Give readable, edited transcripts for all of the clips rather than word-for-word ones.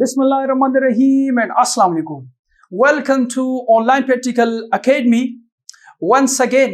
Bismillahirrahmanirrahim and Assalamu alaikum. Welcome to Online Practical Academy. Once again,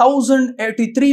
1083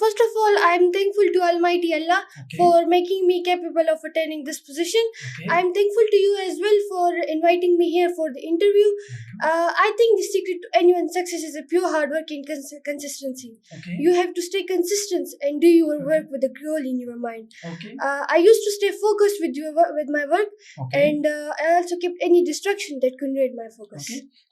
First of all, I am thankful to Almighty Allah for making me capable of attaining this position. I am thankful to you as well for inviting me here for the interview. I think the secret to anyone's success is a pure hard work and consistency. You have to stay consistent and do your work with a goal in your mind. I used to stay focused with my work, and I also kept any distraction that could ruin my focus.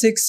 6,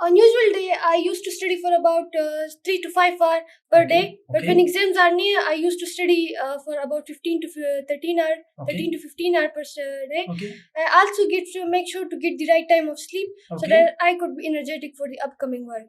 On usual day, I used to study for about 3 to 5 hours per day. But when exams are near, I used to study for about 15 to 13 hours, 13 to 15 hours per day. I also get to make sure to get the right time of sleep, so that I could be energetic for the upcoming work.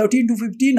13 to 15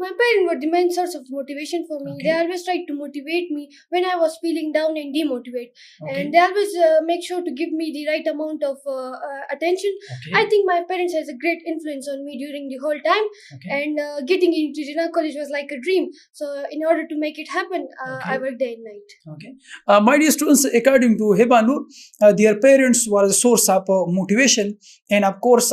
My parents were the main source of motivation for me. They always tried to motivate me when I was feeling down and demotivated. And they always make sure to give me the right amount of attention. I think my parents has a great influence on me during the whole time. And getting into Jinnah College was like a dream. So in order to make it happen, I worked day and night. My dear students, according to Hiba Noor, their parents were a source of motivation. And of course,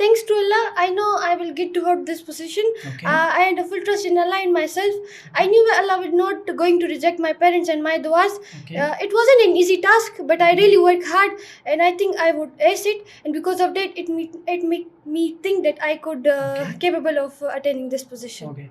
Thanks to Allah, I know I will get to hold this position. Okay. I had a full trust in Allah and myself. I knew Allah was not going to reject my parents and my duas. Okay. It wasn't an easy task, but I really worked hard, and I think I would ace it. And because of that, it made me think that I could capable of attaining this position. Okay.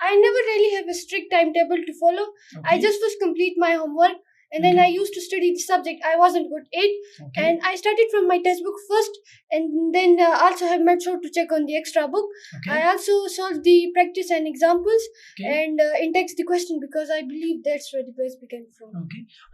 I never really have a strict timetable to follow. I just was complete my homework. And then I used to study the subject I wasn't good at. And I started from my textbook first, and then also have made sure to check on the extra book. I also solved the practice and examples and in-text the question, because I believe that's where the best began from.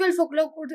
12 o'clock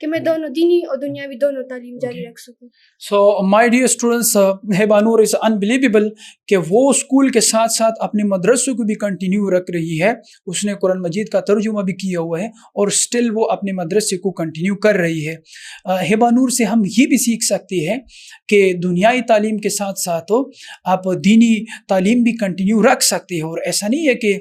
کہ میں دونوں دینی اور دنیاوی دونوں تعلیم جاری رکھ سکوں. So my dear students, Heba Noor is unbelievable کہ وہ اسکول کے ساتھ ساتھ اپنے مدرسوں کو بھی کنٹینیو رکھ رہی ہے. اس نے قرآن مجید کا ترجمہ بھی کیا ہوا ہے اور اسٹل وہ اپنے مدرسے کو کنٹینیو کر رہی ہے. ہیبا نور سے ہم یہ بھی سیکھ سکتے ہیں کہ دنیائی تعلیم کے ساتھ ساتھ آپ دینی تعلیم بھی کنٹینیو رکھ سکتے ہیں. اور ایسا نہیں ہے کہ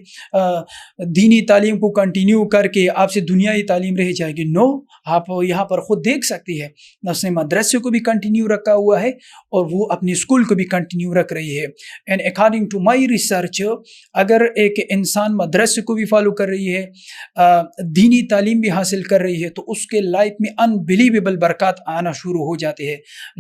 دینی تعلیم کو کنٹینیو کر کے آپ سے دنیائی تعلیم رہ جائے گی. نو، آپ یہاں پر خود دیکھ سکتے ہیں اس نے مدرسے کو بھی کنٹینیو رکھا ہوا ہے اور وہ اپنی اسکول کو بھی کنٹینیو رکھ رہی ہے. And according to my research, اگر ایک انسان مدرسے کو بھی فالو کر رہی ہے، دینی تعلیم بھی حاصل کر رہی ہے، تو اس کے لائف میں انبلیویبل برکات آنا شروع ہو جاتے ہیں،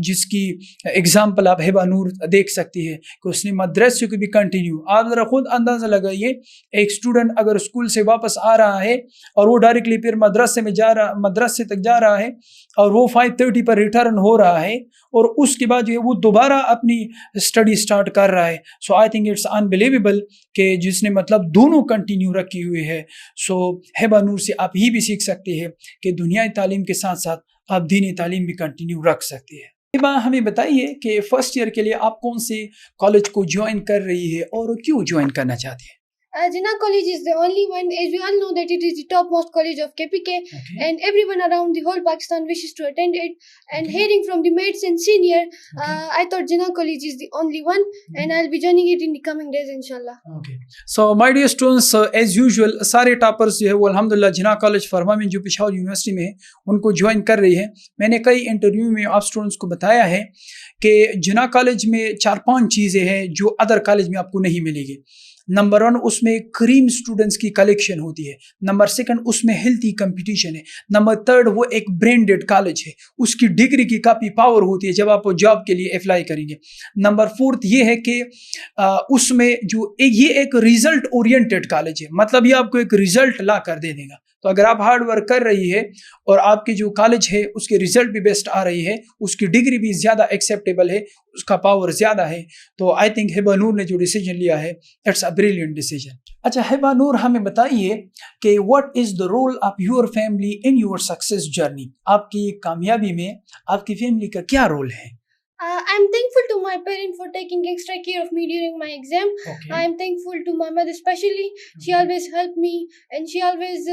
جس کی ایگزامپل آپ ہیبا نور دیکھ سکتی ہے کہ اس نے مدرسے کو بھی کنٹینیو. آپ ذرا خود اندازہ لگائیے، ایک اسٹوڈنٹ اگر اسکول سے واپس آ رہا ہے اور وہ ڈائریکٹلی پھر مدرسے تک جا رہا ہے اور وہ 5:30 پر ریٹرن ہو رہا ہے اور اس کے بعد جو ہے وہ دوبارہ اپنی اسٹڈی سٹارٹ کر رہا ہے. سو آئی تھنک اٹس انبلیویبل کہ جس نے مطلب دونوں کنٹینیو رکھی ہوئی ہے. سو ہیبا نور سے آپ یہ بھی سیکھ سکتے ہیں کہ دنیائی تعلیم کے ساتھ ساتھ آپ دینی تعلیم بھی کنٹینیو رکھ سکتے ہیں. ہیبا ہمیں بتائیے کہ فرسٹ ایئر کے لیے آپ کون سے کالج کو جوائن کر رہی ہے اور کیوں جوائن کرنا چاہتی ہے؟ Jinnah College is the only one, as we all know that it is the topmost college of KPK, and everyone around the whole Pakistan wishes to attend it. And hearing from the mates and senior, I thought Jinnah College is the only one, and I'll be joining it in the coming days, inshallah. So my dear students, as usual, سارے toppers جو ہے وہ الحمدللہ جناح college فرما میں جو Peshawar university میں ہے ان کو جوائن کر رہی ہے. میں نے کئی انٹرویو میں آپ اسٹوڈنٹس کو بتایا ہے کہ جناح کالج میں 4-5 چیزیں ہیں جو ادر کالج میں آپ کو نہیں ملے گی. نمبر 1، اس میں کریم اسٹوڈنٹس کی کلیکشن ہوتی ہے. نمبر 2، اس میں ہیلتھی کمپٹیشن ہے. نمبر 3، وہ ایک برینڈڈ کالج ہے، اس کی ڈگری کی کافی پاور ہوتی ہے جب آپ جاب کے لیے اپلائی کریں گے. نمبر 4 یہ ہے کہ اس میں جو یہ ایک ریزلٹ اورینٹڈ کالج ہے، مطلب یہ آپ کو ایک ریزلٹ لا کر دے دے گا. تو اگر آپ ہارڈ ورک کر رہی ہے اور آپ کی جو کالج ہے اس کے ریزلٹ بھی بیسٹ آ رہی ہے، اس کی ڈگری بھی زیادہ ایکسیپٹیبل ہے، اس کا پاور زیادہ ہے، تو آئی تھنک ہیبا نور نے جو ڈیسیجن لیا ہے اٹس اے بریلینٹ ڈیسیجن. اچھا ہیبا نور، ہمیں بتائیے کہ what is the role of your family in your success journey. آپ کی کامیابی میں آپ کی فیملی کا کیا رول ہے؟ I'm thankful to my parents for taking extra care of me during my exam. I'm thankful to my mother especially. She always helped me, and she always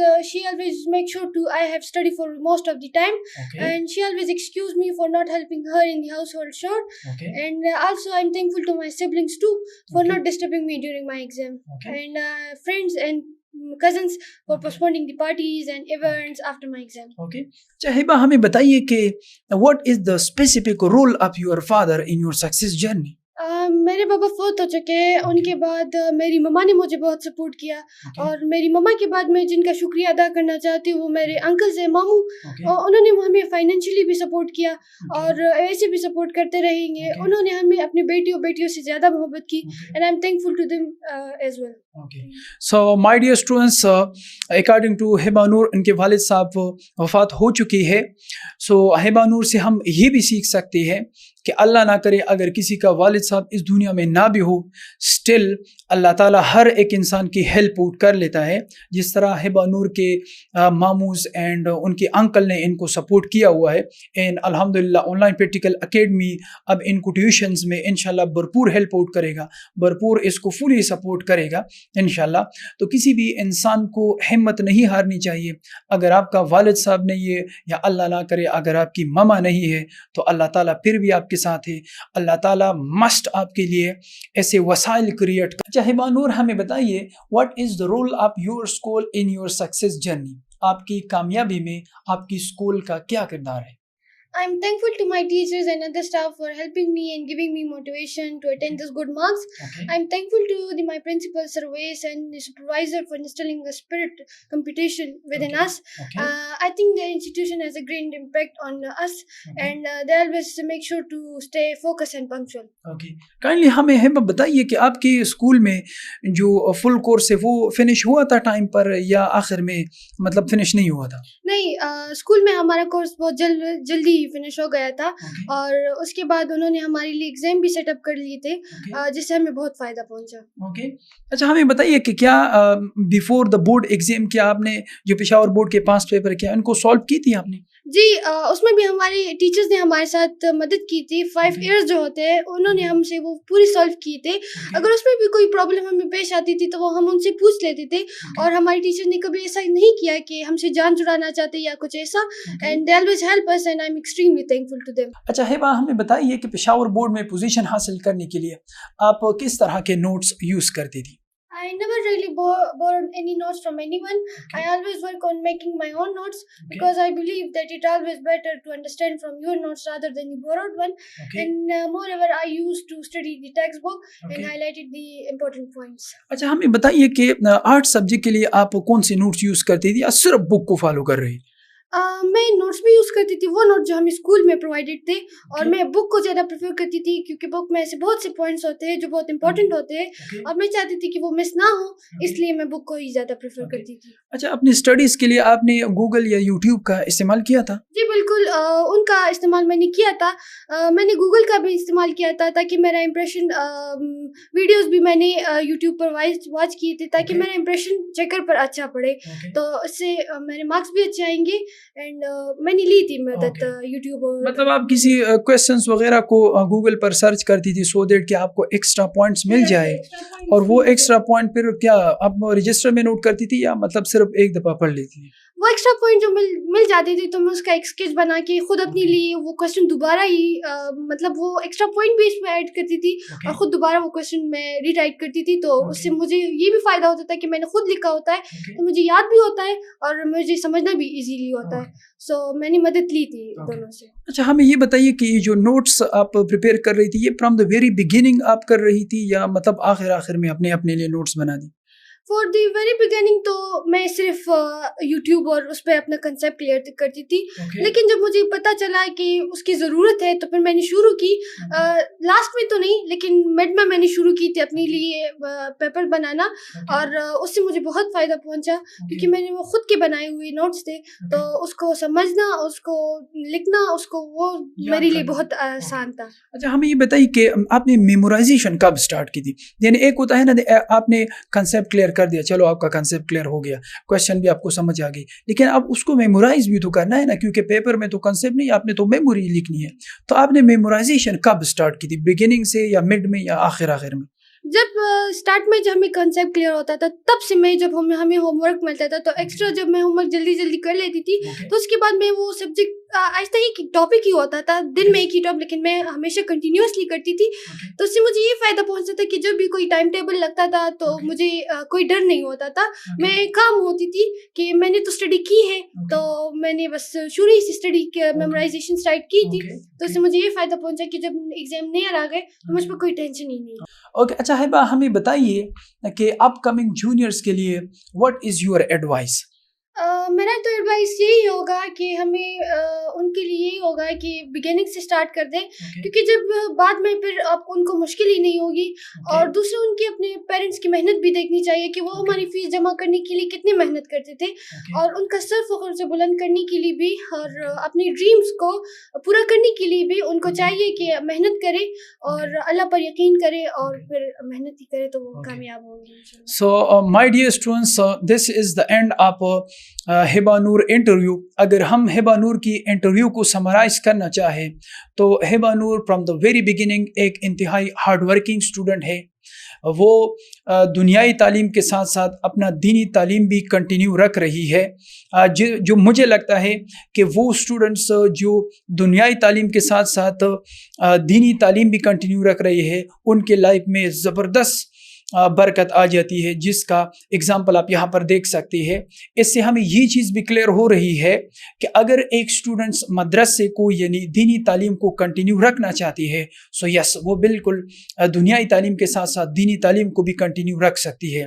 make sure to I have study for most of the time. And she always excuse me for not helping her in the household chore. And also I'm thankful to my siblings too for not disturbing me during my exam. And friends and cousins for postponing the parties and events after my exam. ہیبا ہمیں بتائیے کہ what is the specific role of your father in your success journey? میرے بابا فوت ہو چکے ہیں. ان کے بعد میری مما نے مجھے بہت سپورٹ کیا. اور میری مما کے بعد میں جن کا شکریہ ادا کرنا چاہتی ہوں وہ میرے انکلز ہیں، ماموں. انہوں نے ہمیں فائنینشلی بھی سپورٹ کیا اور ایسے بھی سپورٹ کرتے رہیں گے. انہوں نے ہمیں اپنی بیٹیوں سے زیادہ محبت کی. And I am thankful to them as well. So my dear students, according to Heba Noor, ان کے والد صاحب وفات ہو چکی ہے. سو ہیبا نور سے ہم یہ بھی سیکھ سکتے ہیں کہ اللہ نہ کرے اگر کسی کا والد صاحب اس دنیا میں نہ بھی ہو، اسٹل اللہ تعالیٰ ہر ایک انسان کی ہیلپ آؤٹ کر لیتا ہے. جس طرح ہیبا نور کے ماموز اینڈ ان کے انکل نے ان کو سپورٹ کیا ہوا ہے. اینڈ الحمدللہ آن لائن پریکٹیکل اکیڈمی اب ان کو ٹیوشنز میں انشاءاللہ بھرپور ہیلپ آؤٹ کرے گا، بھرپور اس کو فلی سپورٹ کرے گا انشاءاللہ. تو کسی بھی انسان کو ہمت نہیں ہارنی چاہیے. اگر آپ کا والد صاحب نہیں ہے یا اللہ نہ کرے اگر آپ کی ماما نہیں ہے تو اللہ تعالیٰ پھر بھی آپ کے ساتھ ہے. اللہ تعالیٰ مسٹ آپ کے لیے ایسے وسائل کریٹ کر. ہیبا نور ہمیں بتائیے what is the role of your school in your success journey. آپ کی کامیابی میں آپ کی اسکول کا کیا کردار ہے؟ I'm thankful to my teachers and other staff for helping me and giving me motivation to attain this good marks. I'm thankful to my principal, Sir Wais, and the supervisor for instilling a spirit competition within us. I think the institution has a great impact on us, and they always make sure to stay focused and punctual. Kindly ہمیں بتائیے کہ آپ کے school میں جو فل course ہے وہ finish ہوا تھا ٹائم پر یا آخر میں مطلب فنش نہیں ہوا تھا؟ نہیں، اسکول میں ہمارا کورس بہت جلدی ہی فنش ہو گیا تھا اور اس کے بعد انہوں نے ہمارے لیے ایگزام بھی سیٹ اپ کر لیے تھے جس سے ہمیں بہت فائدہ پہنچا. اوکے, اچھا ہمیں بتائیے کہ کیا بیفور دا بورڈ ایگزام کیا آپ نے جو پشاور بورڈ کے 5 پیپر کیا ان کو سالو کی تھی آپ نے؟ جی اس میں بھی ہمارے ٹیچرز نے ہمارے ساتھ مدد کی تھی. 5 ایئرز جو ہوتے ہیں انہوں نے ہم سے وہ پوری سالو کی تھے. اگر اس میں بھی کوئی پرابلم ہمیں پیش آتی تھی تو وہ ہم ان سے پوچھ لیتے تھے اور ہمارے ٹیچر نے کبھی ایسا نہیں کیا کہ ہم سے جان چھڑانا چاہتے یا کچھ ایسا. And they always help us and I am extremely thankful to them. اچھا ہیبا ہمیں بتائیے کہ پشاور بورڈ میں پوزیشن حاصل کرنے کے لیے آپ کس طرح کے نوٹس یوز کرتی تھی؟ I never really borrowed any notes from anyone. I always work on making my own notes because I believe that it's always better to understand from your notes rather than you borrowed one. And moreover, I used to study the textbook and highlighted the important points. اچھا ہمیں بتائیے کہ art subject کے لیے آپ کون سے notice use کرتی تھی یا صرف بک کو فالو کر رہی؟ میں نوٹس بھی یوز کرتی تھی, وہ نوٹ جو ہمیں اسکول میں پرووائڈیڈ تھے, اور میں بک کو زیادہ پریفر کرتی تھی کیونکہ بک میں ایسے بہت سے پوائنٹس ہوتے ہیں جو بہت امپورٹنٹ ہوتے ہیں اور میں چاہتی تھی کہ وہ مس نہ ہو, اس لیے میں بک کو ہی زیادہ پریفر کرتی تھی. اچھا اپنی اسٹڈیز کے لیے آپ نے گوگل یا یوٹیوب کا استعمال کیا تھا؟ جی بالکل, ان کا استعمال میں نے کیا تھا. میں نے گوگل کا بھی استعمال کیا تھا تاکہ میرا امپریشن, ویڈیوز بھی میں نے یوٹیوب پر واچ کیے تھے تاکہ میرا امپریشن چیکر پر اچھا پڑے, تو اس سے میرے مارکس بھی اچھے آئیں گے. اینڈ میں نے لی تھی مدد یوٹیوب. مطلب آپ کسی کویسچنس وغیرہ کو گوگل پر سرچ کرتی تھی سو دیٹ کہ آپ کو ایکسٹرا پوائنٹس مل جائے, اور وہ ایکسٹرا پوائنٹ پھر کیا آپ رجسٹر میں نوٹ کرتی تھی یا مطلب صرف ایک دفعہ پڑھ لیتی تھی؟ وہ ایکسٹرا پوائنٹ جو مل جاتی تھی تو میں اس کا ایک اسکیچ بنا کے خود اپنے لیے وہ کوشچن دوبارہ ہی مطلب وہ ایکسٹرا پوائنٹ بھی اس میں ایڈ کرتی تھی اور خود دوبارہ وہ کوشچن میں ری رائٹ کرتی تھی. تو اس سے مجھے یہ بھی فائدہ ہوتا تھا کہ میں نے خود لکھا ہوتا ہے تو مجھے یاد بھی ہوتا ہے اور مجھے سمجھنا بھی ایزیلی ہوتا ہے. سو میں نے مدد لی تھی دونوں سے. اچھا ہمیں یہ بتائیے کہ یہ جو نوٹس آپ پریپیئر کر رہی تھی یہ فرام دا ویری بگننگ آپ کر رہی تھی یا مطلب آخر میں اپنے لیے نوٹس بنا دی؟ فار دی ویری بگننگ تو میں صرف یوٹیوب اور اس پہ اپنا کنسیپٹ کلیئر کرتی تھی, لیکن جب مجھے پتہ چلا کہ اس کی ضرورت ہے تو پھر میں نے شروع کی. لاسٹ میں تو نہیں لیکن مڈ میں نے شروع کی تھی اپنے لیے پیپر بنانا, اور اس سے مجھے بہت فائدہ پہنچا کیونکہ میں نے وہ خود کے بنائے ہوئے نوٹس تھے, تو اس کو سمجھنا, اس کو لکھنا, اس کو وہ میرے لیے بہت آسان تھا. اچھا ہمیں یہ بتائیے کہ آپ نے میمورائزیشن کب اسٹارٹ کی تھی؟ یعنی ایک ہوتا ہے نا آپ نے کنسیپٹ کلیئر کر دیا, چلو آپ کا کنسیپٹ کلیئر ہو گیا, کویسچن بھی آپ کو سمجھ آ گئی, لیکن اب اس کو میمورائز بھی تو کرنا ہے نا, کیونکہ پیپر میں تو کنسیپٹ نہیں, آپ نے تو میموری لکھنی ہے. تو آپ نے میمورائزیشن کب اسٹارٹ کی تھی, بگننگ سے یا مڈ میں یا آخر میں؟ جب اسٹارٹ میں جب ہمیں کنسیپٹ کلیئر ہوتا تھا تب سے میں, جب ہمیں ہوم ورک ملتا تھا تو ایکسٹرا جب میں ہوم ورک جلدی کر لیتی تھی تو اس کے بعد میں وہ سبجیکٹ آہستہ ایک ٹاپک ہی ہوتا تھا, دن میں ایک ہی ٹاپک, لیکن میں ہمیشہ کنٹینیوسلی کرتی تھی. تو اس سے مجھے یہ فائدہ پہنچتا تھا کہ جب بھی کوئی ٹائم ٹیبل لگتا تھا تو مجھے کوئی ڈر نہیں ہوتا تھا. میں کام ہوتی تھی کہ میں نے تو اسٹڈی کی ہے, تو میں نے بس شروع سے اسٹڈی میمورائزیشن اسٹارٹ کی تھی. تو اس سے مجھے یہ فائدہ پہنچا کہ جب ایگزام نیئر آ گئے تو مجھ پہ کوئی ٹینشن ہی نہیں. اوکے, اچھا ہیبا ہمیں بتائیے کہ اپ کمنگ جونیئرس کے لیے واٹ از یور ایڈوائس؟ میرا تو ایڈوائس یہی ہوگا کہ ہمیں ان کے لیے یہی ہوگا کہ بگننگ سے اسٹارٹ کر دیں, کیونکہ جب بعد میں پھر ان کو مشکل ہی نہیں ہوگی. اور دوسرے ان کے اپنے پیرنٹس کی محنت بھی دیکھنی چاہیے کہ وہ ہماری فیس جمع کرنے کے لیے کتنی محنت کرتے تھے, اور ان کا سر فخر سے بلند کرنے کے لیے بھی اور اپنی ڈریمز کو پورا کرنے کے لیے بھی ان کو چاہیے کہ محنت کرے اور اللہ پر یقین کرے, اور پھر محنت ہی کرے تو وہ کامیاب ہوں گے. So my dear students, this is the end of Hiba Noor interview. اگر ہم ہبا نور کی انٹرویو کو سمرائز کرنا چاہیں تو ہبا نور فرام دا ویری بگننگ ایک انتہائی ہارڈ ورکنگ اسٹوڈنٹ ہے. وہ دنیائی تعلیم کے ساتھ ساتھ اپنا دینی تعلیم بھی کنٹینیو رکھ رہی ہے. جو مجھے لگتا ہے کہ وہ اسٹوڈنٹس جو دنیائی تعلیم کے ساتھ ساتھ دینی تعلیم بھی کنٹینیو رکھ رہے ہیں ان کے لائف میں زبردست برکت آ جاتی ہے, جس کا اگزامپل آپ یہاں پر دیکھ سکتے ہیں. اس سے ہمیں یہ چیز بھی کلیئر ہو رہی ہے کہ اگر ایک اسٹوڈنٹس مدرسے کو یعنی دینی تعلیم کو کنٹینیو رکھنا چاہتی ہے سو یس وہ بالکل دنیائی تعلیم کے ساتھ ساتھ دینی تعلیم کو بھی کنٹینیو رکھ سکتی ہے.